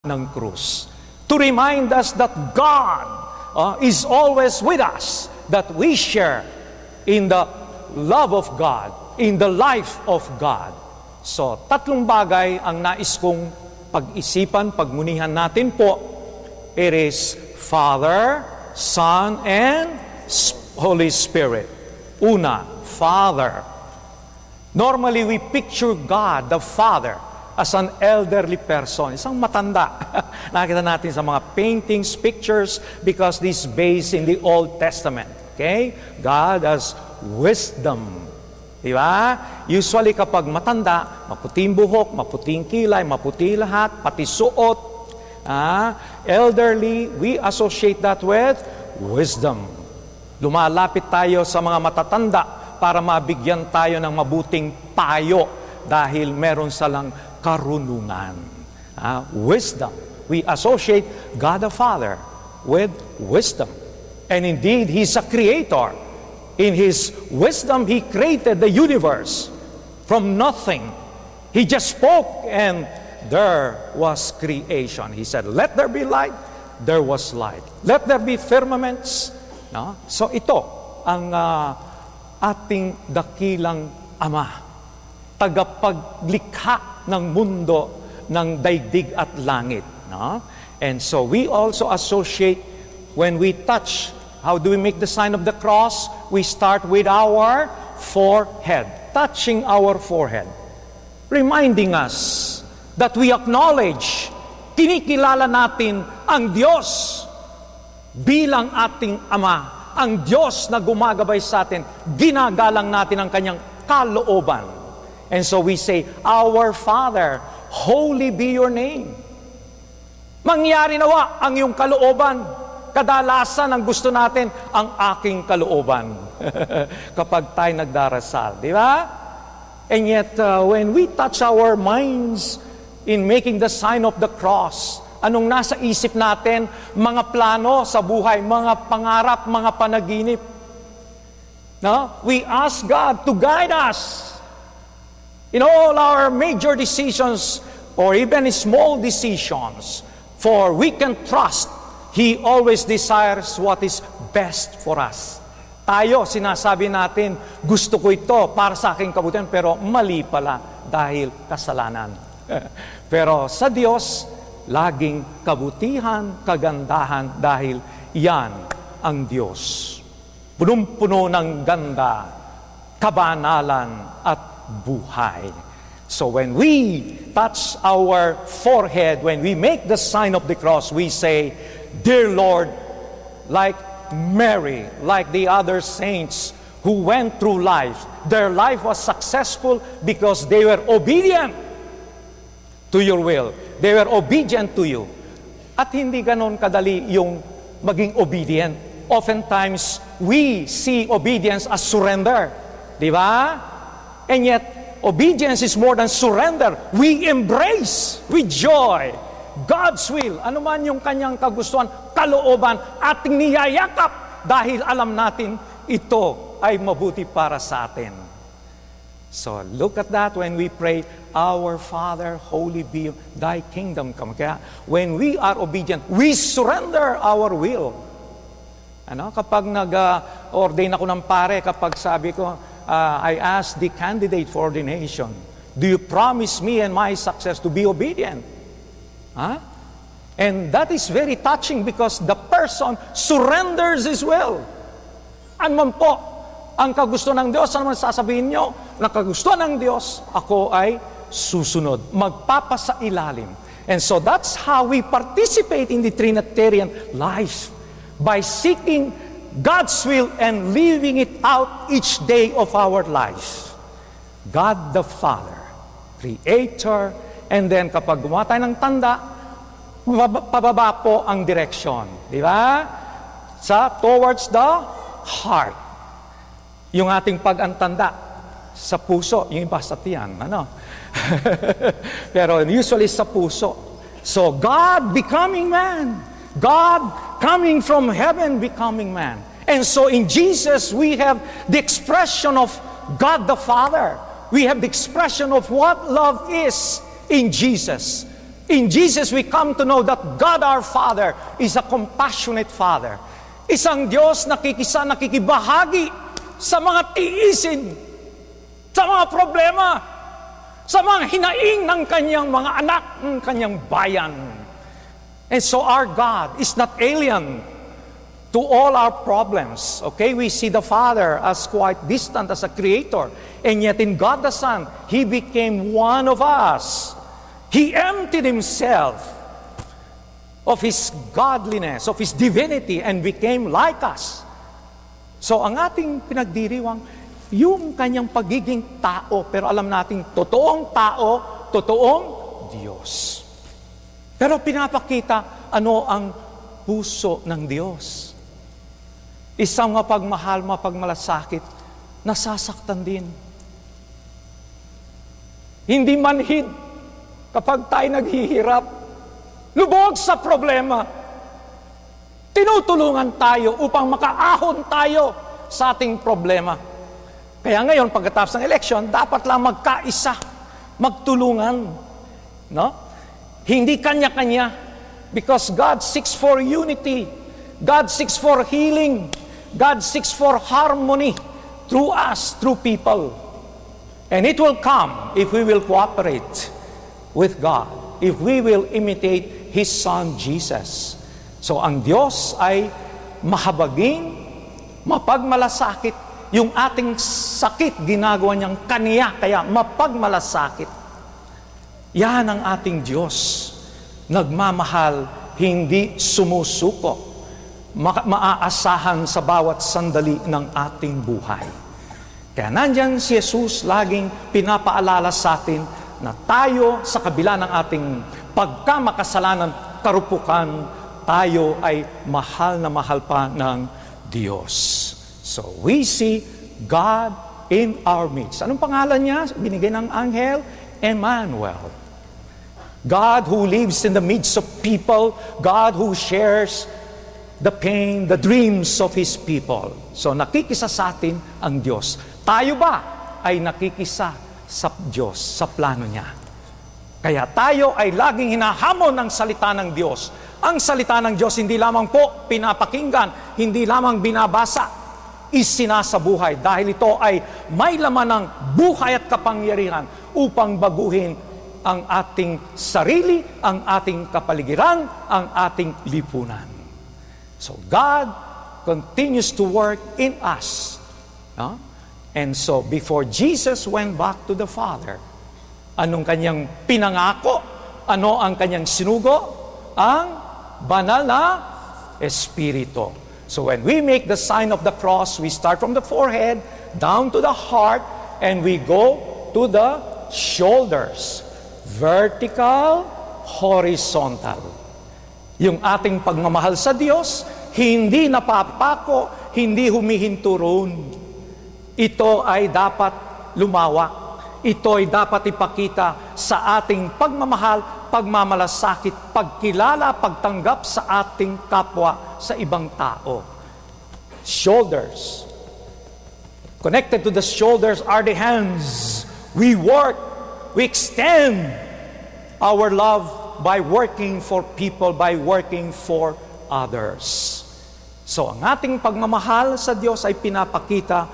ng krus. To remind us that God is always with us, that we share in the love of God, in the life of God. So, tatlong bagay ang nais kong pag-isipan, pagmunihan natin po. It is Father, Son, and Holy Spirit. Una, Father. Normally, we picture God, the Father, as an elderly person, isang matanda. Nakita natin sa mga paintings, pictures, because this is based in the Old Testament. Okay? God has wisdom. Diba? Usually kapag matanda, maputing buhok, maputing kilay, maputi lahat, pati suot, elderly, we associate that with wisdom. Lumalapit tayo sa mga matatanda para mabigyan tayo ng mabuting payo dahil meron silang karunungan. Wisdom. We associate God the Father with wisdom. And indeed, He's a creator. In His wisdom, He created the universe from nothing. He just spoke and there was creation. He said, let there be light. There was light. Let there be firmaments. No? So ito ang ating dakilang Ama. Tagapaglikha ng mundo, ng daigdig at langit. No? And so we also associate when we touch. How do we make the sign of the cross? We start with our forehead, touching our forehead, reminding us that we acknowledge, kinikilala natin ang Diyos bilang ating Ama, ang Diyos na gumagabay sa atin, ginagalang natin ang Kanyang kalooban. And so we say, Our Father, holy be your name. Mangyari nawa ang iyong kalooban. Kadalasan ang gusto natin, ang aking kalooban. Kapag tayo nagdarasal, di ba? And yet, when we touch our minds in making the sign of the cross, anong nasa isip natin? Mga plano sa buhay, mga pangarap, mga panaginip. No? We ask God to guide us in all our major decisions or even small decisions, for we can trust He always desires what is best for us. Tayo, sinasabi natin, gusto ko ito para sa aking kabutihan, pero mali pala dahil kasalanan. Pero sa Diyos, laging kabutihan, kagandahan dahil yan ang Diyos. Punong-puno ng ganda, kabanalan at buhay. So when we touch our forehead, when we make the sign of the cross, we say, Dear Lord, like Mary, like the other saints who went through life, their life was successful because they were obedient to your will. They were obedient to you. At hindi ganon kadali yung maging obedient. Oftentimes, we see obedience as surrender. Di ba? And yet, obedience is more than surrender. We embrace with joy God's will. Ano man yung kanyang kagustuhan, kalooban, ating niyayakap dahil alam natin ito ay mabuti para sa atin. So, look at that when we pray, Our Father, holy be thy kingdom come. Kaya, when we are obedient, we surrender our will. Ano? Kapag nag-ordain ako ng pare, kapag sabi ko, I ask the candidate for ordination, do you promise me and my success to be obedient? Huh? And that is very touching because the person surrenders his will. Ano man po ang kagustuhan ng Diyos, ano man sasabihin nyo, na kagustuhan ng Diyos, ako ay susunod. Magpapasailalim. And so that's how we participate in the Trinitarian life. By seeking God's will and living it out each day of our life. God the Father, Creator, and then kapag gumawa tayo ng tanda, pababa po ang direksyon. Di ba? Towards the heart. Yung ating pag-antanda sa puso, yung iba sa tiyan, ano? Pero usually sa puso. So God becoming man. God coming from heaven, becoming man. And so in Jesus, we have the expression of God the Father. We have the expression of what love is in Jesus. In Jesus, we come to know that God our Father is a compassionate Father. Isang Diyos nakikibahagi sa mga tiisin, sa mga problema, sa mga hinaing ng kanyang mga anak, ng kanyang bayan. And so our God is not alien to all our problems. Okay, we see the Father as quite distant as a creator. And yet in God the Son, He became one of us. He emptied Himself of His godliness, of His divinity, and became like us. So ang ating pinagdiriwang, yung kanyang pagiging tao, pero alam nating totoong tao, totoong Diyos. Pero pinapakita ano ang puso ng Diyos. Isang mapagmahal, mapagmalasakit, nasasaktan din. Hindi manhid kapag tayo naghihirap, lubog sa problema. Tinutulungan tayo upang makaahon tayo sa ating problema. Kaya ngayon, pagkatapos ng election, dapat lang magkaisa, magtulungan. No? Hindi kanya-kanya. Because God seeks for unity. God seeks for healing. God seeks for harmony through us, through people. And it will come if we will cooperate with God, if we will imitate His Son, Jesus. So ang Diyos ay mahabagin, mapagmalasakit. Yung ating sakit, ginagawa niyang kaniya, kaya mapagmalasakit. Yan ang ating Diyos. Nagmamahal, hindi sumusuko. Maaasahan sa bawat sandali ng ating buhay. Kaya nandyan si Jesus laging pinapaalala sa atin na tayo sa kabila ng ating pagkamakasalanan, karupukan, tayo ay mahal na mahal pa ng Diyos. So we see God in our midst. Anong pangalan niya? Binigay ng anghel? Emmanuel. God who lives in the midst of people, God who shares the pain, the dreams of His people. So nakikisa sa atin ang Diyos. Tayo ba ay nakikisa sa Diyos, sa plano niya? Kaya tayo ay laging hinahamon ng salita ng Diyos. Ang salita ng Diyos hindi lamang po pinapakinggan, hindi lamang binabasa, isinasabuhay. Dahil ito ay may laman ng buhay at kapangyarihan upang baguhin ang ating sarili, ang ating kapaligiran, ang ating lipunan. So God continues to work in us. And so before Jesus went back to the Father, anong kanyang pinangako? Ano ang kanyang sinugo? Ang banal na Espiritu. So when we make the sign of the cross, we start from the forehead, down to the heart, and we go to the shoulders. Vertical, horizontal. Yung ating pagmamahal sa Diyos, hindi napapako, hindi humihinturun. Ito ay dapat lumawak. Ito ay dapat ipakita sa ating pagmamahal, pagmamalasakit, pagkilala, pagtanggap sa ating kapwa, sa ibang tao. Shoulders. Connected to the shoulders are the hands. We work, we extend our love by working for people, by working for others. So ang ating pagmamahal sa Diyos ay pinapakita